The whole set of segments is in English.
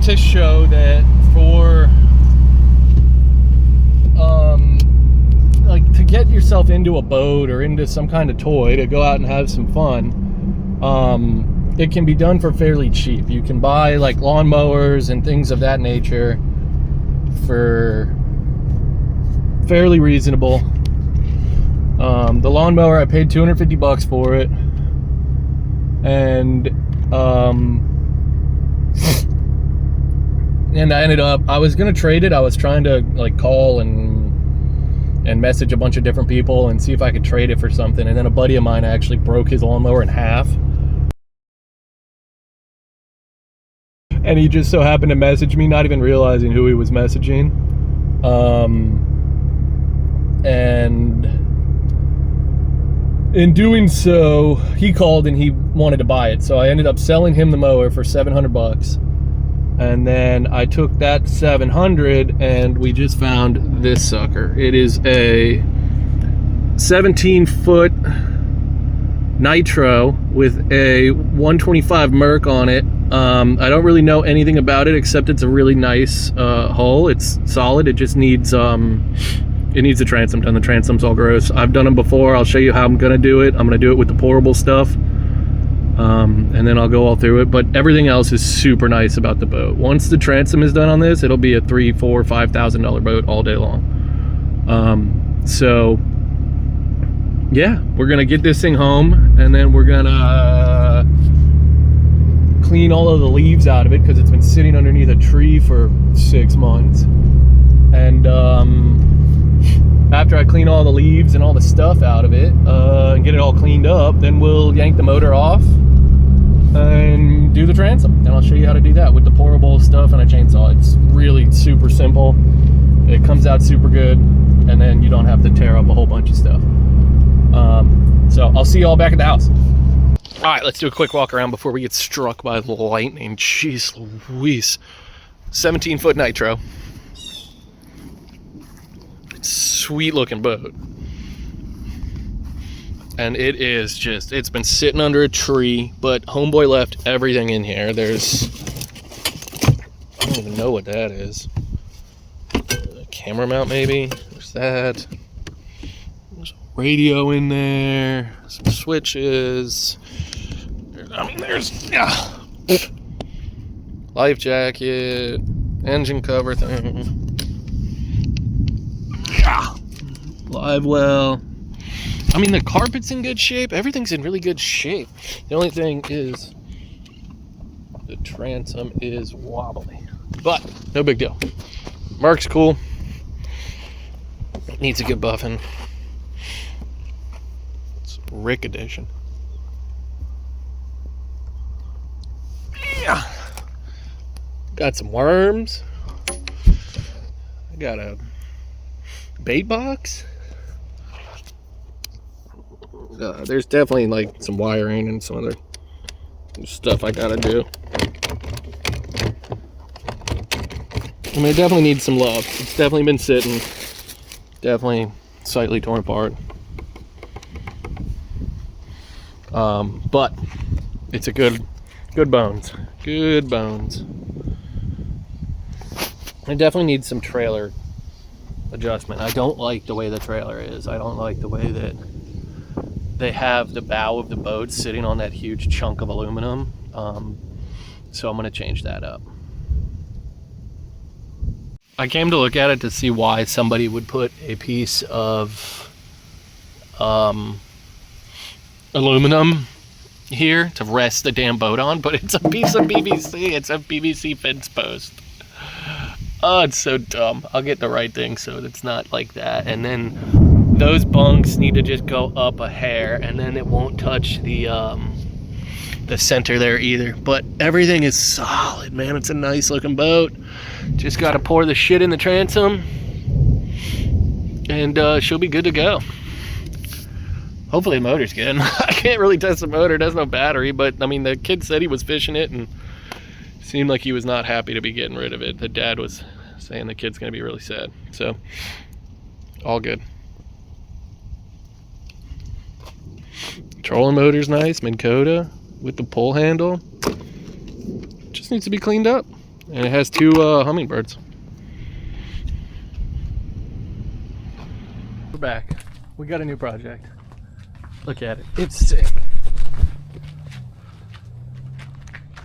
scientists show that for like to get yourself into a boat or into some kind of toy to go out and have some fun, it can be done for fairly cheap. You can buy like lawnmowers and things of that nature for fairly reasonable. The lawnmower, I paid $250 for it, and I ended up, I was gonna trade it. I was trying to like call and message a bunch of different people and see if I could trade it for something, and then a buddy of mine actually broke his lawnmower in half, and he just so happened to message me, not even realizing who he was messaging. And in doing so, he called and he wanted to buy it, so I ended up selling him the mower for $700. And then I took that $700 and we just found this sucker. It is a 17-foot Nitro with a 125 Merc on it. I don't really know anything about it except it's a really nice hull. It's solid. It just needs it needs a transom done. The transom's all gross. I've done them before. I'll show you how I'm gonna do it. I'm gonna do it with the pourable stuff. And then I'll go all through it, but everything else is super nice about the boat. Once the transom is done on this, it'll be a $3,000, $4,000, $5,000 boat all day long. So yeah, we're gonna get this thing home, and then we're gonna clean all of the leaves out of it because it's been sitting underneath a tree for 6 months. And after I clean all the leaves and all the stuff out of it and get it all cleaned up, then we'll yank the motor off and do the transom. And I'll show you how to do that with the pourable stuff and a chainsaw. It's really super simple. It comes out super good, and then you don't have to tear up a whole bunch of stuff. So I'll see you all back at the house. All right, let's do a quick walk around before we get struck by lightning. Jeez Louise. 17-foot Nitro. Sweet looking boat. And it is just, it's been sitting under a tree, but homeboy left everything in here. There's, I don't even know what that is. A camera mount maybe? There's that. There's a radio in there. Some switches. There's life jacket, engine cover thing. Live well. I mean, the carpet's in good shape. Everything's in really good shape. The only thing is the transom is wobbly, but no big deal. Mark's cool. Needs a good buffing. It's Rick edition. Yeah. Got some worms. I got a bait box. There's definitely like some wiring and some other stuff I gotta do. I mean, it definitely needs some love. It's definitely been sitting. Definitely slightly torn apart. But it's a good bones. Good bones. It definitely needs some trailer adjustment. I don't like the way the trailer is. I don't like the way that they have the bow of the boat sitting on that huge chunk of aluminum. So I'm gonna change that up. I came to look at it to see why somebody would put a piece of aluminum here to rest the damn boat on, but it's a piece of PVC. It's a PVC fence post. Oh, it's so dumb. I'll get the right thing so it's not like that. And then those bunks need to just go up a hair, and then it won't touch the center there either. But everything is solid, man. It's a nice looking boat. Just got to pour the shit in the transom, and she'll be good to go. Hopefully the motor's good. I can't really test the motor. It has no battery, but I mean, the kid said he was fishing it and seemed like he was not happy to be getting rid of it. The dad was saying the kid's gonna be really sad. So all good. Trolling motor's nice, Minn Kota with the pull handle. Just needs to be cleaned up. And it has two hummingbirds. We're back. We got a new project. Look at it. It's sick.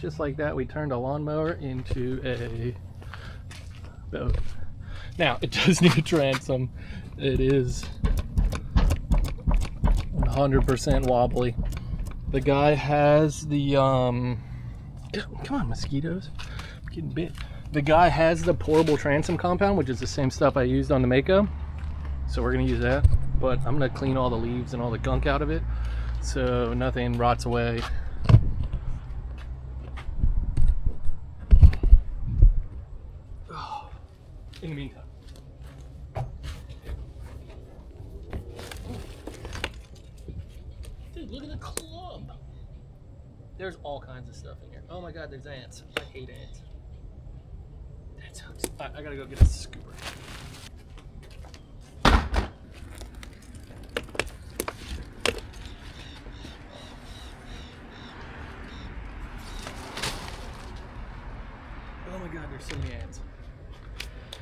Just like that, we turned a lawnmower into a boat. Now, it does need a transom. It is 100% wobbly. The guy has the, come on, mosquitoes. I'm getting bit. The guy has the pourable transom compound, which is the same stuff I used on the Mako. So we're gonna use that. But I'm gonna clean all the leaves and all the gunk out of it so nothing rots away. In the meantime. Dude, look at the club. There's all kinds of stuff in here. Oh my god, there's ants. I hate ants. That sucks. I gotta go get a scooper. Oh my god, there's so many ants.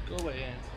Go away, ants.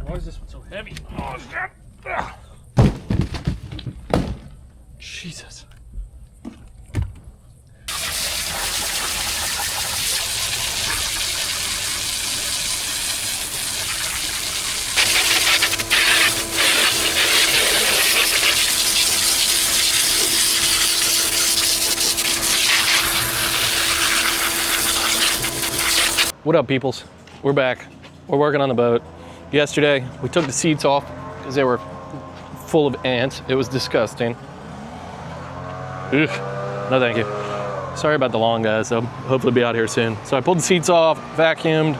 Why is this one so heavy? Oh, shit. Ugh. Jesus. What up, peoples? We're back. We're working on the boat. Yesterday, we took the seats off because they were full of ants. It was disgusting. Ugh. No, thank you. Sorry about the lawn, guys. I'll hopefully be out here soon. So I pulled the seats off, vacuumed,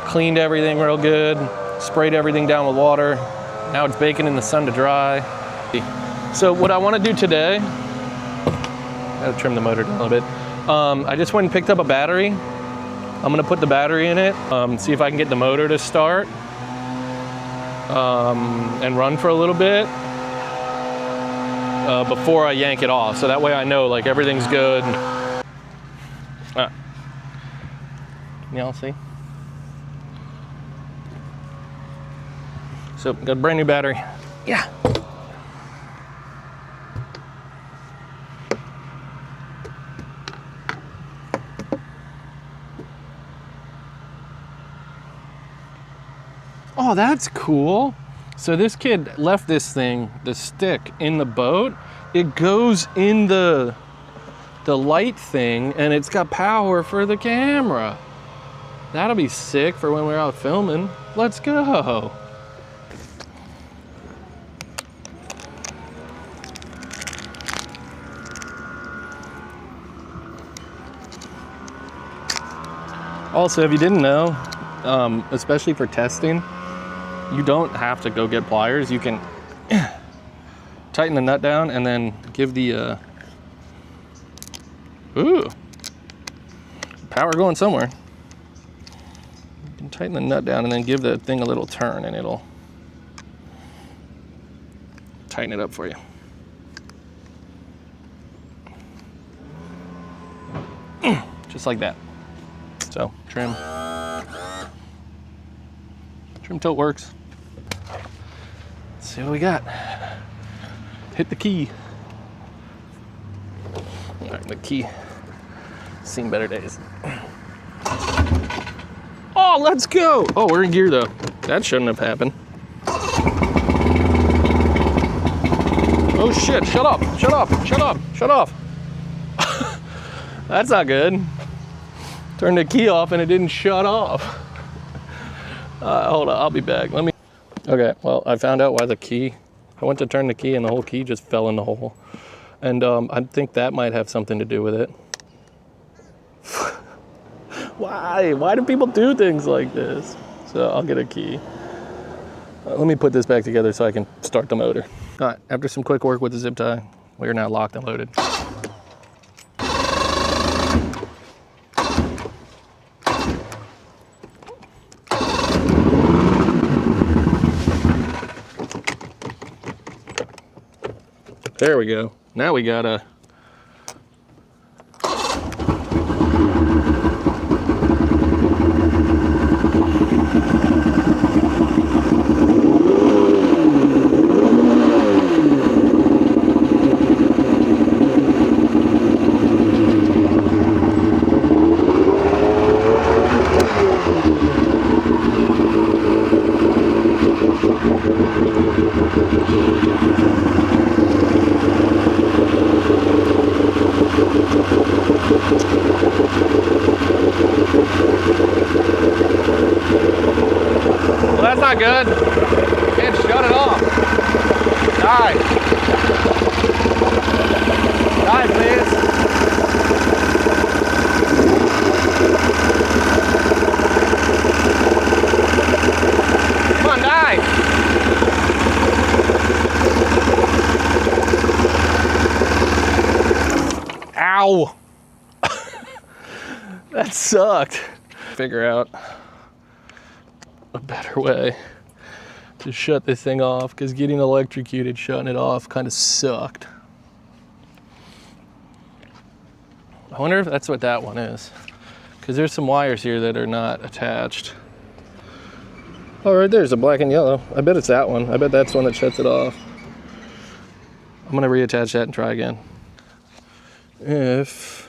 cleaned everything real good, sprayed everything down with water. Now it's baking in the sun to dry. So what I want to do today, I gotta trim the motor down a little bit. I just went and picked up a battery. I'm gonna put the battery in it, see if I can get the motor to start. And run for a little bit before I yank it off. So that way I know like everything's good. Can y'all see? So got a brand new battery. Yeah. Oh, that's cool. So this kid left this thing, the stick, in the boat. It goes in the light thing, and it's got power for the camera. That'll be sick for when we're out filming. Let's go. Also, if you didn't know, especially for testing, you don't have to go get pliers. You can tighten the nut down and then give the power going somewhere. You can tighten the nut down and then give the thing a little turn and it'll tighten it up for you. Just like that. So trim tilt works. Let's see what we got. Hit the key. All right, the key. Seen better days. Oh, let's go. Oh, we're in gear though. That shouldn't have happened. Oh shit, shut up, shut up, shut up, shut off. That's not good. Turned the key off and it didn't shut off. Hold on, I'll be back. Okay, well, I found out why I went to turn the key and the whole key just fell in the hole. And I think that might have something to do with it. Why? Why do people do things like this? So I'll get a key. Let me put this back together so I can start the motor. All right, after some quick work with the zip tie, we are now locked and loaded. There we go. Now we gotta that's not good. Can't shut it off. Die. Die, please. Come on, die. Ow. That sucked. Figure out a better way to shut this thing off, because getting electrocuted shutting it off kind of sucked. I wonder if that's what that one is, because there's some wires here that are not attached. Oh, right there's a black and yellow. I bet it's that one. I bet that's the one that shuts it off. I'm gonna reattach that and try again. If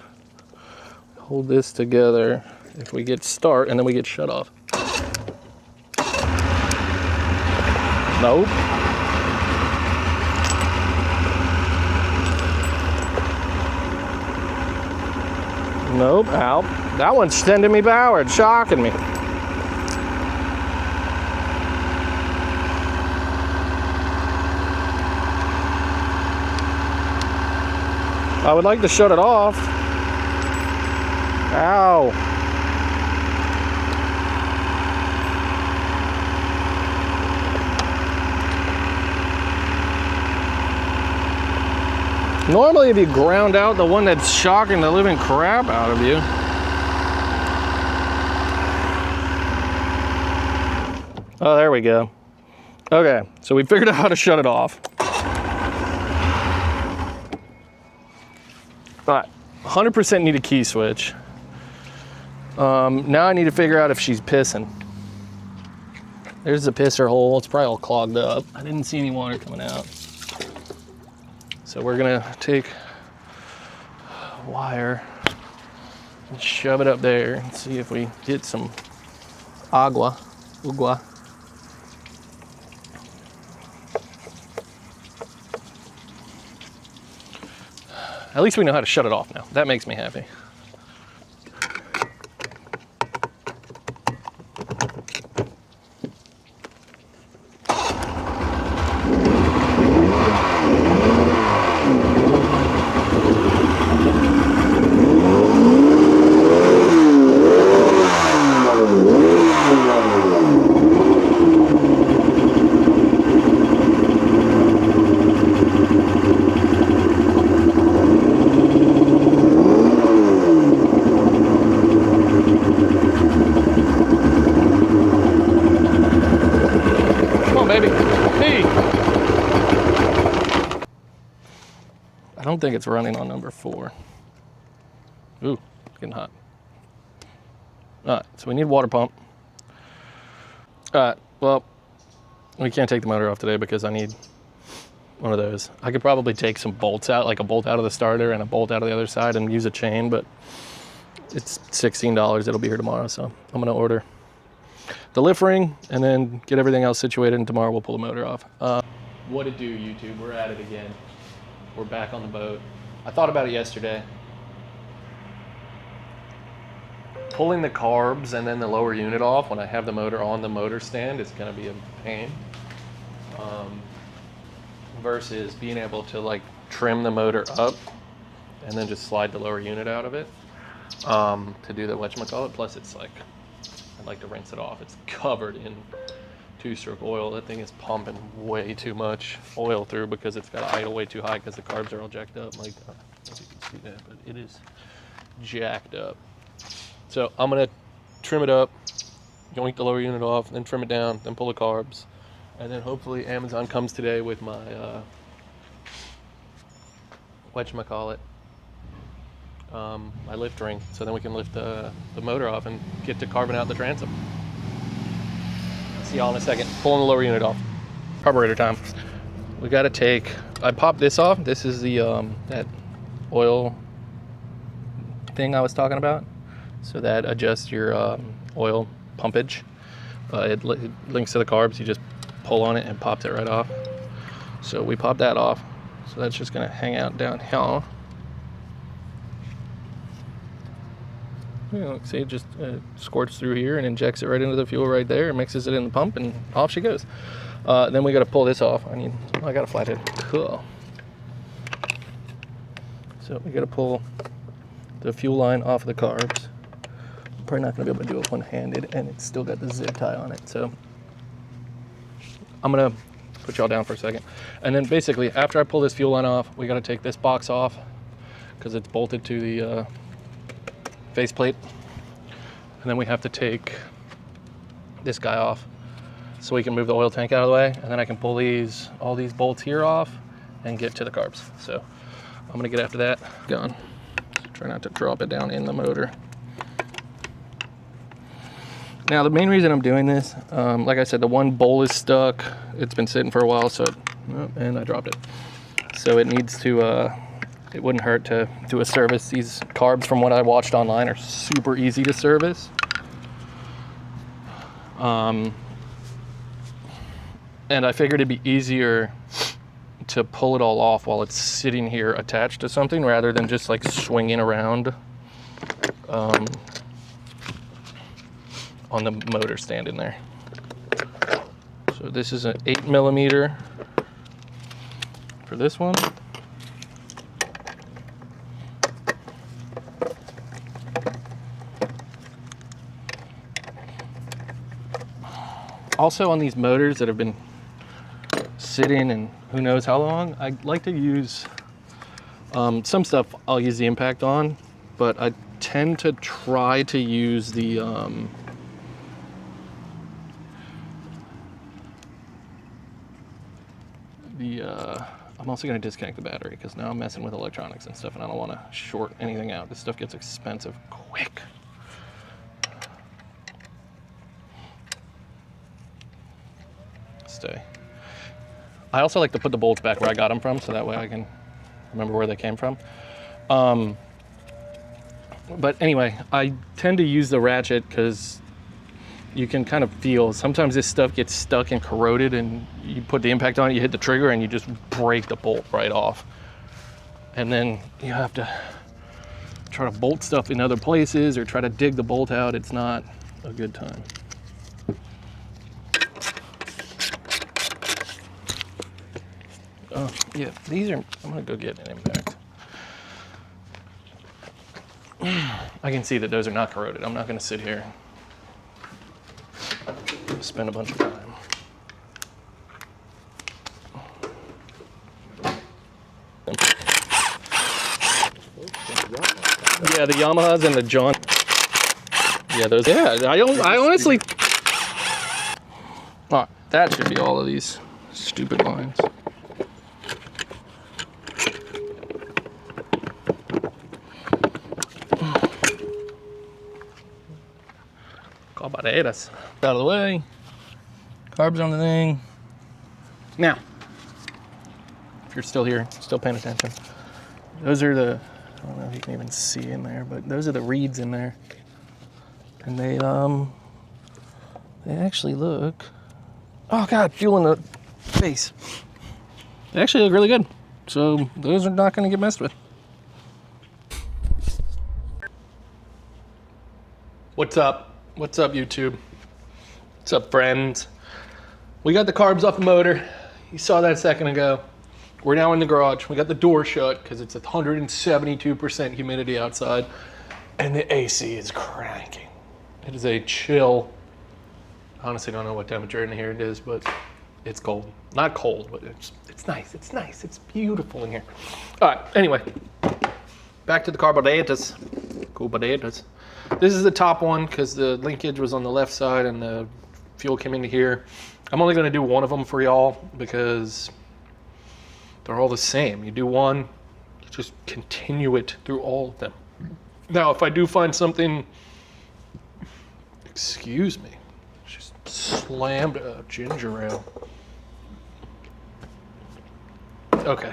hold this together, if we get start and then we get shut off. Nope. Nope. Ow. That one's sending me power. It's shocking me. I would like to shut it off. Ow. Normally if you ground out the one that's shocking the living crap out of you. Oh, there we go. Okay, so we figured out how to shut it off. All right, 100% need a key switch. Now I need to figure out if she's pissing. There's the pisser hole. It's probably all clogged up. I didn't see any water coming out. So we're gonna take a wire and shove it up there and see if we get some agua. At least we know how to shut it off now. That makes me happy. I don't think it's running on number 4. Ooh, it's getting hot. All right, so we need a water pump. All right, well, we can't take the motor off today because I need one of those. I could probably take some bolts out, like a bolt out of the starter and a bolt out of the other side and use a chain, but it's $16. It'll be here tomorrow, so I'm gonna order the lift ring and then get everything else situated, and tomorrow we'll pull the motor off. What it do, YouTube? We're at it again. We're back on the boat. I thought about it yesterday. Pulling the carbs and then the lower unit off when I have the motor on the motor stand is going to be a pain. Versus being able to like trim the motor up and then just slide the lower unit out of it to do the whatchamacallit. Plus it's like, I'd like to rinse it off. It's covered in 2-stroke oil. That thing is pumping way too much oil through because it's got to idle way too high because the carbs are all jacked up. Like, I don't know if you can see that, but it is jacked up. So I'm gonna trim it up, yoink the lower unit off, then trim it down, then pull the carbs, and then hopefully Amazon comes today with my whatchamacallit, my lift ring, so then we can lift the motor off and get to carving out the transom. See y'all in a second. Pulling the lower unit off. Carburetor time. We got to take. I popped this off. This is the that oil thing I was talking about. So that adjusts your oil pumpage. It links to the carbs. You just pull on it and pops it right off. So we popped that off. So that's just gonna hang out down here. Yeah, see, it just squirts through here and injects it right into the fuel right there, and mixes it in the pump, and off she goes. Then we got to pull this off. I got a flathead. Cool. So we got to pull the fuel line off of the carbs. I'm probably not going to be able to do it one-handed, and it's still got the zip tie on it. So I'm going to put y'all down for a second. And then basically, after I pull this fuel line off, we got to take this box off because it's bolted to the faceplate, and then we have to take this guy off so we can move the oil tank out of the way, and then I can pull all these bolts here off and get to the carbs. So I'm gonna get after that. Gun. Try not to drop it down in the motor. Now the main reason I'm doing this, like I said, the one bowl is stuck. It's been sitting for a while, and I dropped it. So it needs to it wouldn't hurt to do a service. These carbs, from what I watched online, are super easy to service. And I figured it'd be easier to pull it all off while it's sitting here attached to something rather than just like swinging around on the motor stand in there. So this is an 8mm for this one. Also on these motors that have been sitting and who knows how long, I like to use some stuff I'll use the impact on, but I tend to try to use the I'm also going to disconnect the battery because now I'm messing with electronics and stuff and I don't want to short anything out. This stuff gets expensive quick. Stay. I also like to put the bolts back where I got them from, so that way I can remember where they came from. But anyway, I tend to use the ratchet because you can kind of feel, sometimes this stuff gets stuck and corroded and you put the impact on it, you hit the trigger and you just break the bolt right off. And then you have to try to bolt stuff in other places or try to dig the bolt out. It's not a good time. Oh, yeah, these are, I'm gonna go get an impact. I can see that those are not corroded. I'm not gonna sit here and spend a bunch of time. Yeah, the Yamahas and the John. Yeah, those, yeah, I honestly, oh, that should be all of these stupid lines. Carburetors out of the way. Carbs on the thing. Now, if you're still here, still paying attention, those are the, I don't know if you can even see in there, but those are the reeds in there. And they actually look, oh God, fuel in the face. They actually look really good. So those are not going to get messed with. What's up? What's up, YouTube? What's up, friends? We got the carbs off the motor. You saw that a second ago. We're now in the garage. We got the door shut because it's 172% humidity outside, and the AC is cranking. It is a chill. I honestly don't know what temperature in here it is, but it's cold. Not cold, but it's nice. It's nice. It's beautiful in here. All right. Anyway, back to the carburetors. Carburetors. This is the top one because the linkage was on the left side and the fuel came into here. I'm only going to do one of them for y'all because they're all the same. You do one, you just continue it through all of them. Now, if I do find something, excuse me, just slammed a ginger ale. Okay.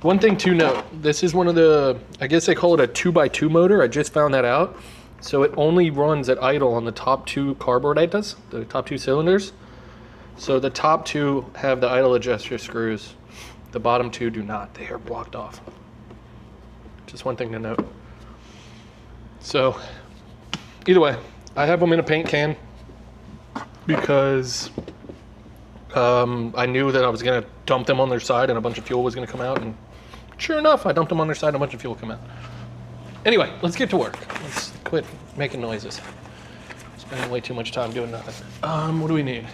One thing to note, this is one of the, I guess they call it a 2x2 motor. I just found that out. So it only runs at idle on the top two carburetors, the top two cylinders. So the top two have the idle adjuster screws. The bottom two do not. They are blocked off. Just one thing to note. So either way, I have them in a paint can because I knew that I was going to dump them on their side and a bunch of fuel was going to come out. And sure enough, I dumped them on their side and a bunch of fuel came out. Anyway, let's get to work. Let's quit making noises. Spending way too much time doing nothing. What do we need?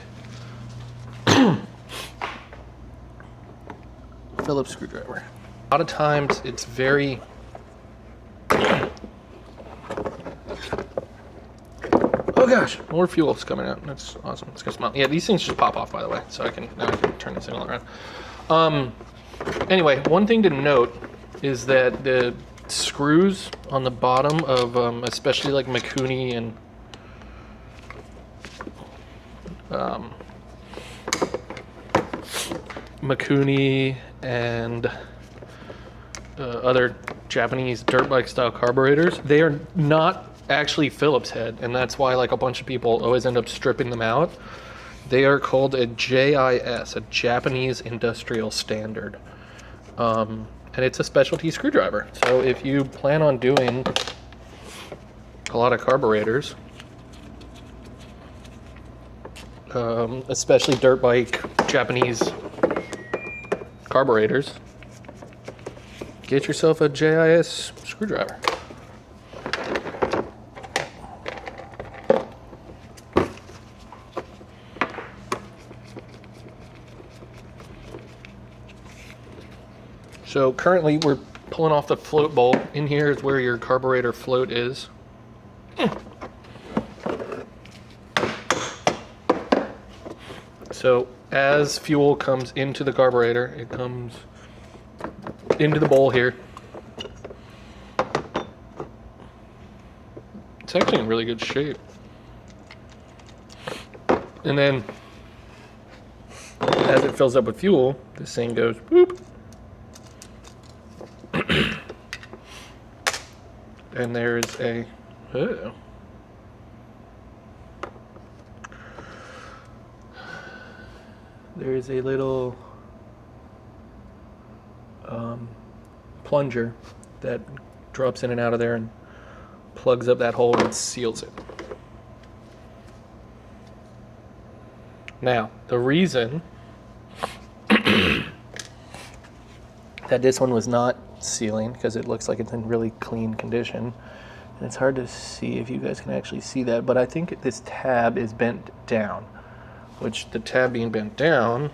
Phillips screwdriver. A lot of times it's very oh gosh, more fuel's coming out. That's awesome. It's gonna smell. Yeah, these things just pop off, by the way, so I can turn this thing all around. Anyway, one thing to note is that the screws on the bottom of especially like Mikuni and other Japanese dirt bike style carburetors, they are not actually Phillips head, and that's why like a bunch of people always end up stripping them out. They are called a JIS, a Japanese Industrial Standard, and it's a specialty screwdriver. So if you plan on doing a lot of carburetors, especially dirt bike Japanese carburetors, get yourself a JIS screwdriver. So currently we're pulling off the float bowl. In here is where your carburetor float is. So as fuel comes into the carburetor, it comes into the bowl here. It's actually in really good shape. And then as it fills up with fuel, this thing goes boop. And there's a there's a little plunger that drops in and out of there and plugs up that hole and seals it. Now, the reason that this one was not sealing, because it looks like it's in really clean condition, and it's hard to see if you guys can actually see that, but I think this tab is bent down, which the tab being bent down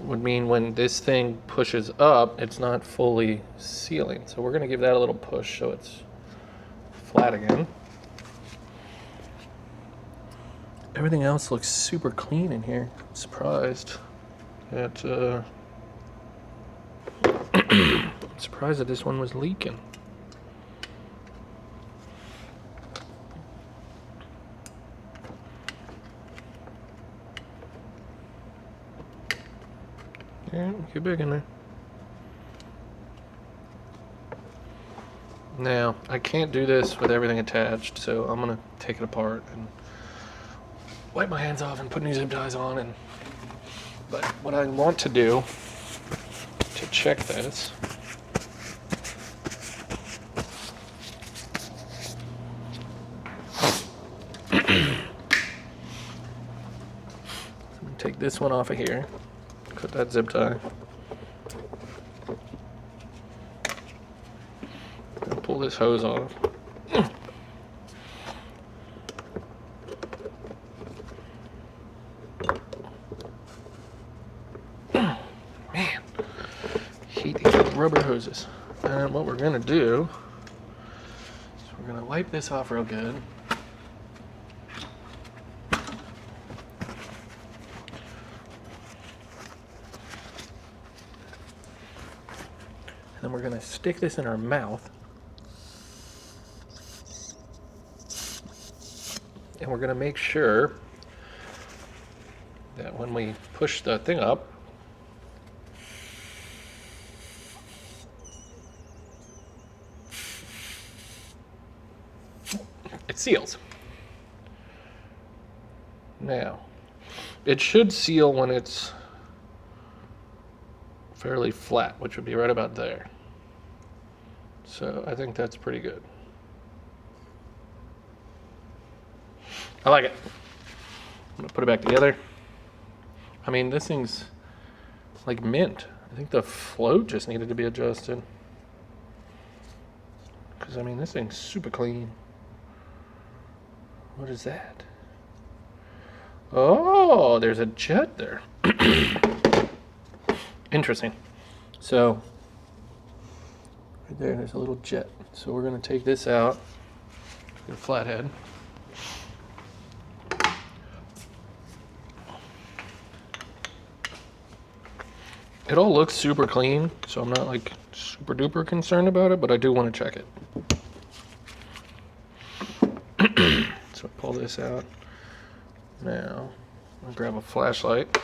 would mean when this thing pushes up, it's not fully sealing. So we're going to give that a little push so it's flat again. Everything else looks super clean in here. I'm surprised that I'm surprised that this one was leaking. Yeah, get big in there. Now, I can't do this with everything attached, so I'm gonna take it apart and wipe my hands off and put new zip ties on. But what I want to do to check this take this one off of here, cut that zip tie, and pull this hose off. Man, hate these rubber hoses. And what we're gonna do is we're gonna wipe this off real good. And then we're gonna stick this in our mouth. And we're gonna make sure that when we push the thing up, it seals. Now, it should seal when it's fairly flat, which would be right about there. So I think that's pretty good. I like it. I'm gonna put it back together. I mean, this thing's like mint. I think the float just needed to be adjusted. Because, I mean, this thing's super clean. What is that? Oh, there's a jet there. Interesting. So, right there's a little jet. So we're going to take this out. Get a flathead. It all looks super clean, so I'm not like super duper concerned about it, but I do want to check it. So pull this out. Now, I'll grab a flashlight.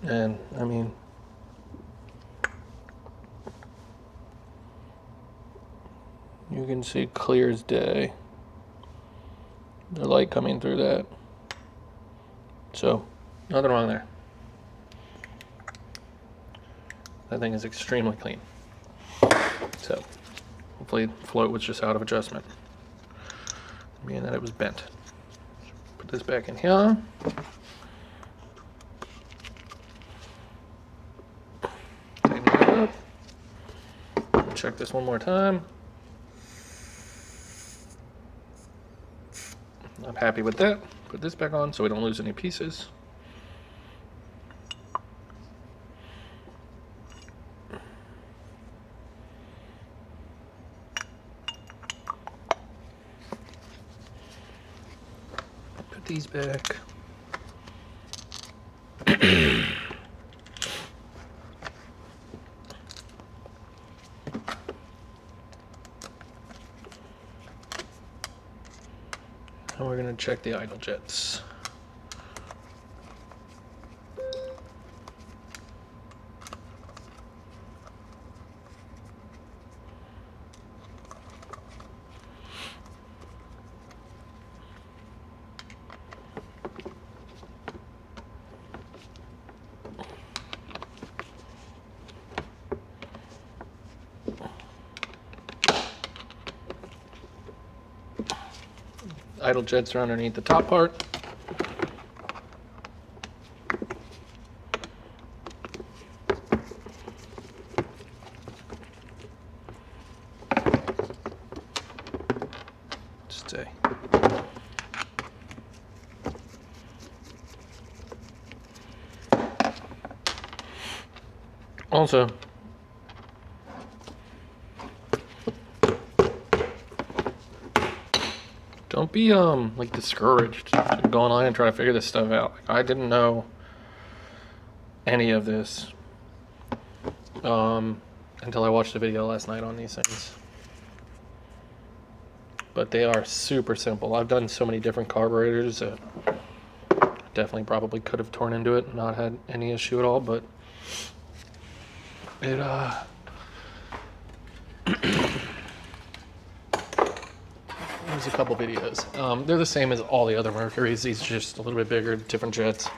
And, I mean, you can see clear as day the light coming through that. So, nothing wrong there. That thing is extremely clean. So, hopefully the float was just out of adjustment, meaning that it was bent. Put this back in here. Tighten it up. Check this one more time. I'm happy with that. Put this back on so we don't lose any pieces. Put these back. And we're going to check the idle jets. Idle jets are underneath the top part. Stay. Also, don't be like discouraged to go online and try to figure this stuff out. Like, I didn't know any of this until I watched a video last night on these things. but they are super simple. I've done so many different carburetors that definitely probably could have torn into it and not had any issue at all, but it there's a couple videos. They're the same as all the other Mercuries. These are just a little bit bigger, different jets.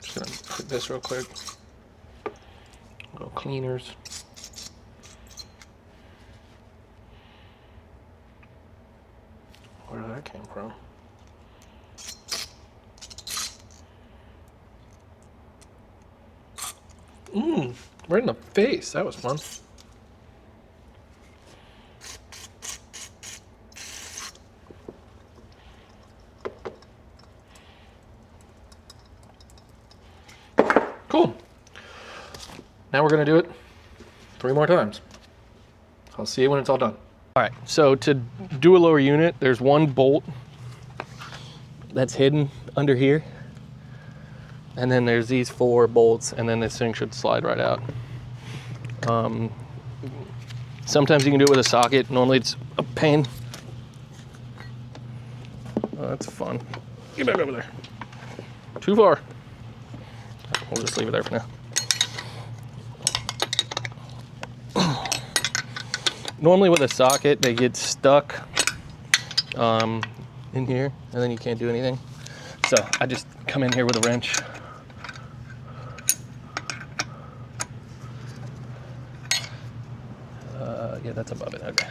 Just gonna put this real quick. Little cleaners. Where did that came from? Right in the face. That was fun. Cool. Now we're going to do it 3 more times. I'll see you when it's all done. All right, so to do a lower unit, there's one bolt that's hidden under here. And then there's these 4 bolts, and then this thing should slide right out. Sometimes you can do it with a socket. Normally it's a pain. Oh, that's fun. Get back over there. Too far. We'll just leave it there for now. Normally with a socket, they get stuck in here, and then you can't do anything. So I just come in here with a wrench. Yeah, that's above it. Okay.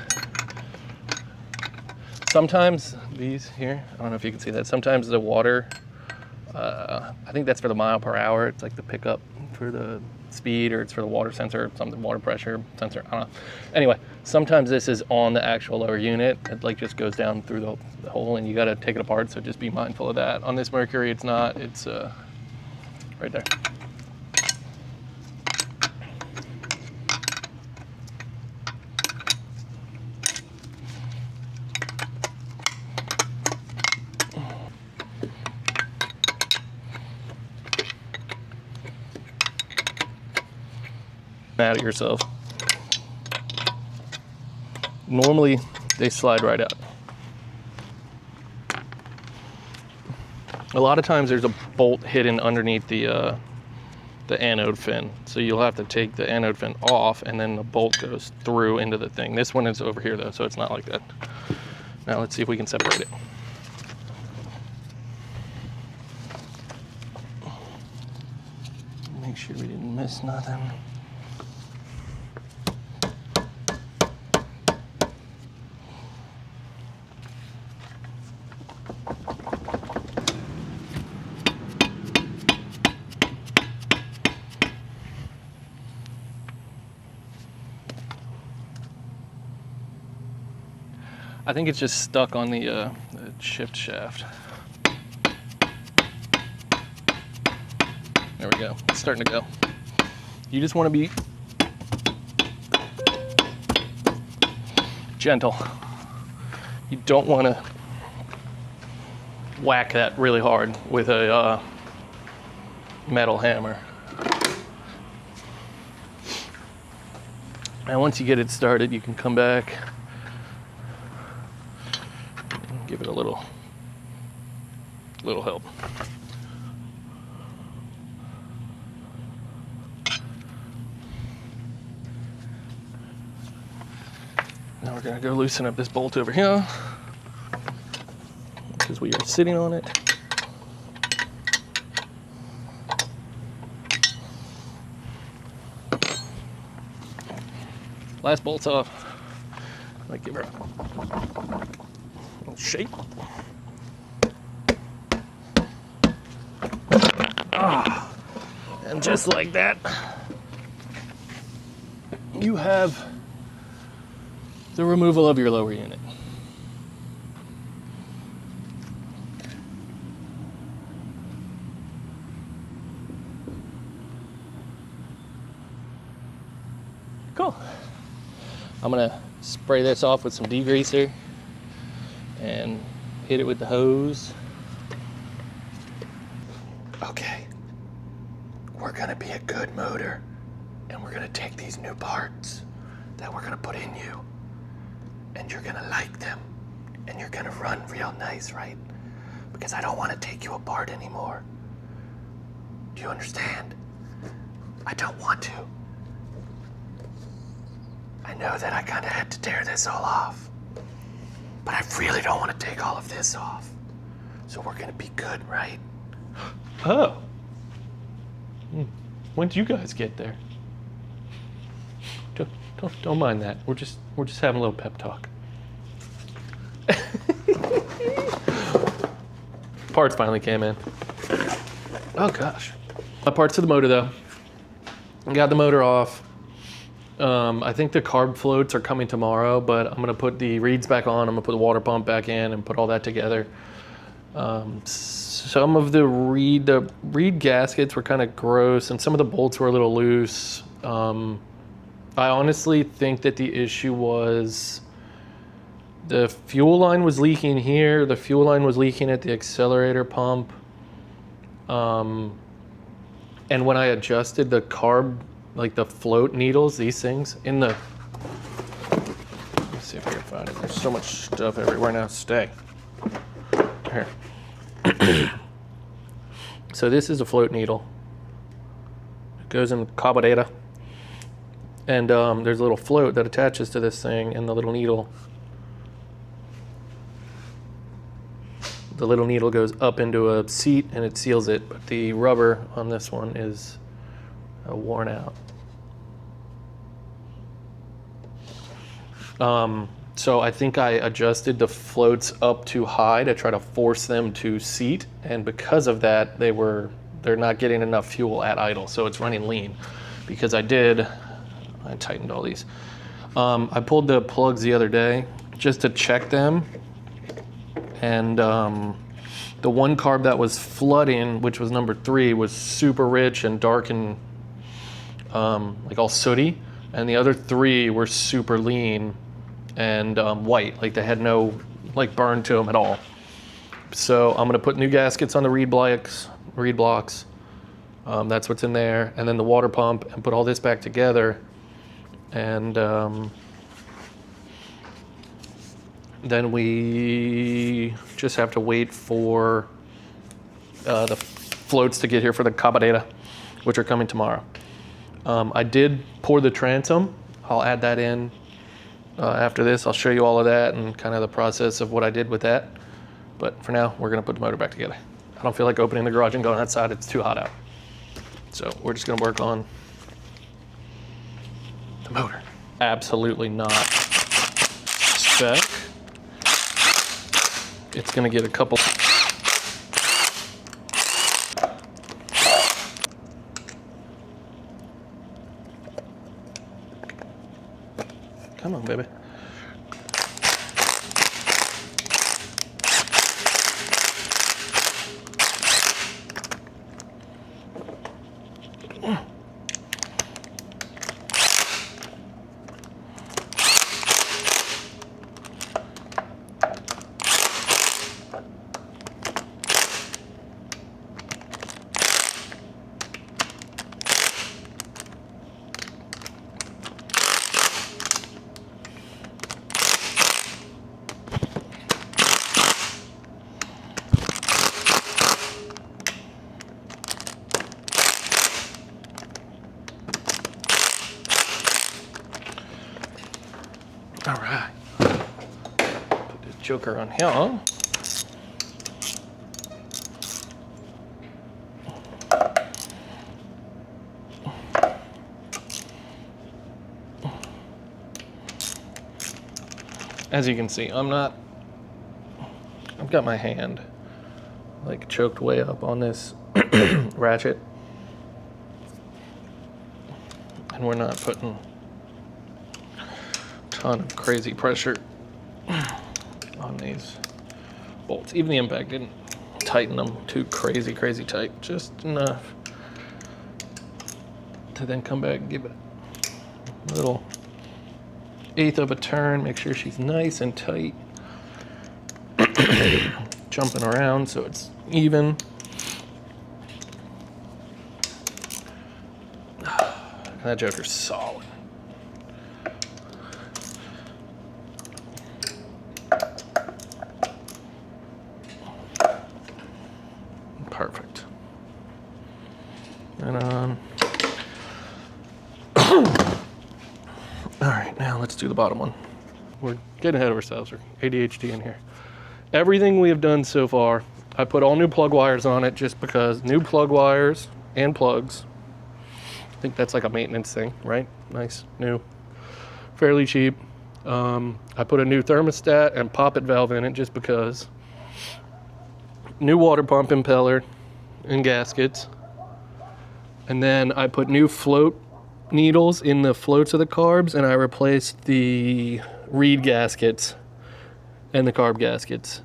Sometimes these here, I don't know if you can see that. Sometimes the water, I think that's for the mile per hour. It's like the pickup for the speed, or it's for the water sensor, something, water pressure sensor. I don't know. Anyway, sometimes this is on the actual lower unit. It like just goes down through the hole, and you got to take it apart. So just be mindful of that. On this Mercury, it's not. It's right there. Mad at yourself. Normally they slide right out. A lot of times there's a bolt hidden underneath the anode fin, so you'll have to take the anode fin off, and then the bolt goes through into the thing. This one is over here though, so it's not like that. Now let's see if we can separate it. Make sure we didn't miss nothing. I think it's just stuck on the shift shaft. There we go. It's starting to go. You just want to be gentle. You don't want to whack that really hard with a metal hammer. And once you get it started, you can come back, give it a little help. Now we're gonna go loosen up this bolt over here because we are sitting on it. Last bolt's off. Might give her a little shake. And just like that, you have the removal of your lower unit. Cool. I'm gonna spray this off with some degreaser and hit it with the hose. Okay, we're gonna be a good motor, and we're gonna take these new parts that we're gonna put in you, and you're gonna like them, And you're gonna run real nice, right? Because I don't want to take you apart anymore. Do you understand? I don't want to. I know that I kind of had to tear this all off, but I really don't want to take all of this off. So we're gonna be good, right? Oh. When did you guys get there? Don't mind that. We're just having a little pep talk. Parts finally came in. Oh gosh. My parts of the motor though. Got the motor off. I think the carb floats are coming tomorrow, but I'm gonna put the reeds back on. I'm gonna put the water pump back in and put all that together. Some of the reed gaskets were kind of gross, and some of the bolts were a little loose. I honestly think that the issue was the fuel line was leaking here. The fuel line was leaking at the accelerator pump. And when I adjusted the carb, like the float needles, these things in the, let's see if I can find it. There's so much stuff everywhere now. Stay. Here. So this is a float needle. It goes in the carburetor. And there's a little float that attaches to this thing, and the little needle goes up into a seat and it seals it, but the rubber on this one is worn out. So I think I adjusted the floats up too high to try to force them to seat, and because of that, they're not getting enough fuel at idle, so it's running lean. Because I tightened all these. I pulled the plugs the other day just to check them, and the one carb that was flooding, which was number 3, was super rich and dark and like all sooty, and the other 3 were super lean and white, like they had no like burn to them at all. So I'm gonna put new gaskets on the reed blocks. That's what's in there, and then the water pump, and put all this back together. And then we just have to wait for the floats to get here for the carburetor, which are coming tomorrow. I did pour the transom. I'll add that in after this. I'll show you all of that and kind of the process of what I did with that. But for now, we're gonna put the motor back together. I don't feel like opening the garage and going outside. It's too hot out. So we're just gonna work on the motor. Absolutely not spec. It's gonna get a couple. Come on, baby. All right, put this joker on here. As you can see, I've got my hand like choked way up on this ratchet, and we're not putting ton of crazy pressure on these bolts. Even the impact didn't tighten them too crazy tight, just enough to then come back and give it a little 1/8 of a turn. Make sure she's nice and tight, jumping around so it's even. That joker's solid. Perfect. And all right, now let's do the bottom one. We're getting ahead of ourselves. We're ADHD in here. Everything we have done so far, I put all new plug wires on it just because new plug wires and plugs. I think that's like a maintenance thing, right? Nice, new, fairly cheap. I put a new thermostat and poppet valve in it just because. New water pump impeller and gaskets. And then I put new float needles in the floats of the carbs, and I replaced the reed gaskets and the carb gaskets.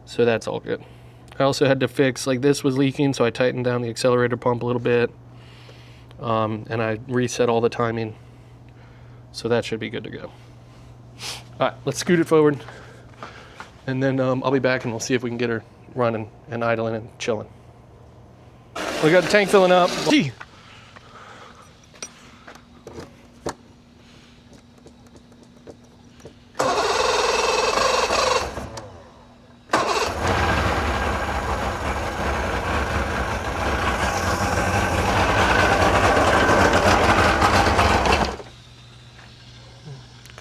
So that's all good. I also had to fix, like this was leaking, so I tightened down the accelerator pump a little bit. And I reset all the timing. So that should be good to go. All right, let's scoot it forward. And then I'll be back and we'll see if we can get her running and idling and chilling. We got the tank filling up. Gee.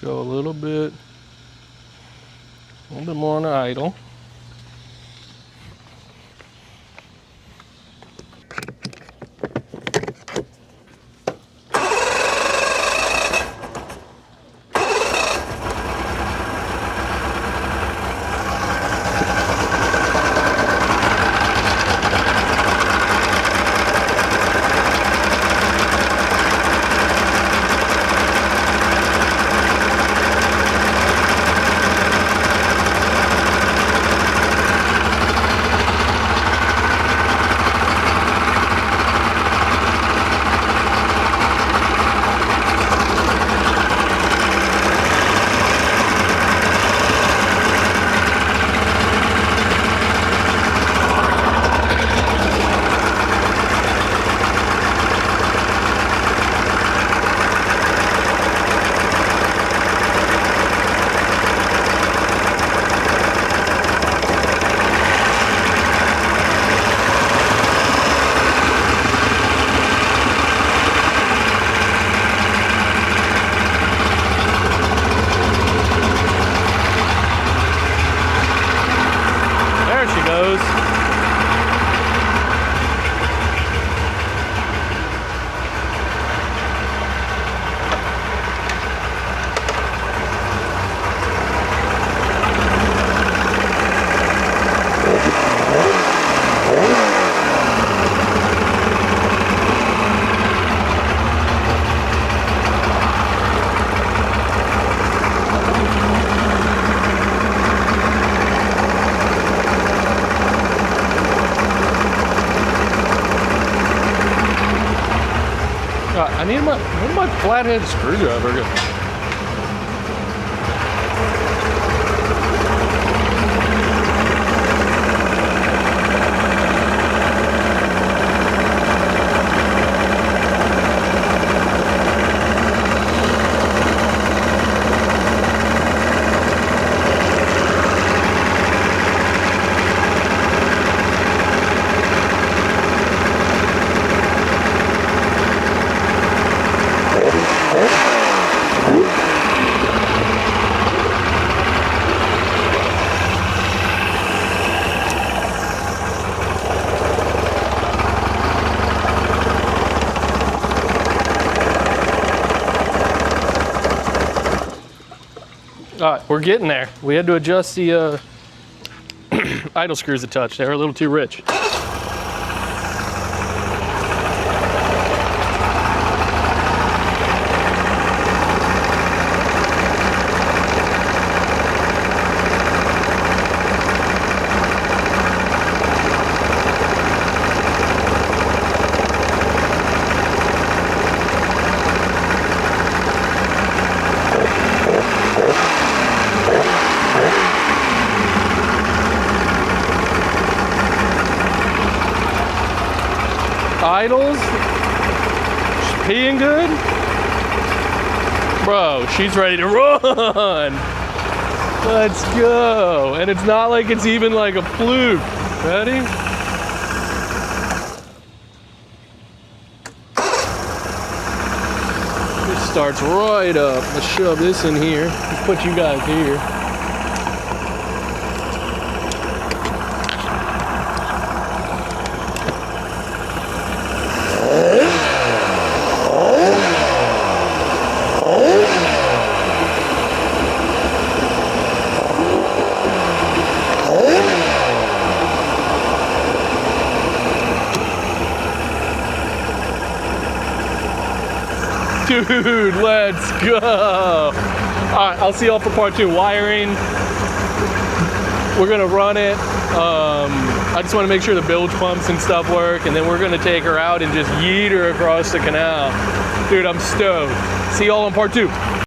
Go a little bit more on the idle. I need my flathead screwdriver. All right, we're getting there. We had to adjust the idle screws a touch. They were a little too rich. Idles, she's peeing good. Bro, she's ready to run. Let's go. And it's not like it's even like a fluke. Ready? starts right up. Let's shove this in here. Let's put you guys here. Dude, let's go. All right, I'll see y'all for part 2. Wiring. We're gonna run it. I just want to make sure the bilge pumps and stuff work, and then we're gonna take her out and just yeet her across the canal. Dude, I'm stoked. See y'all on part 2.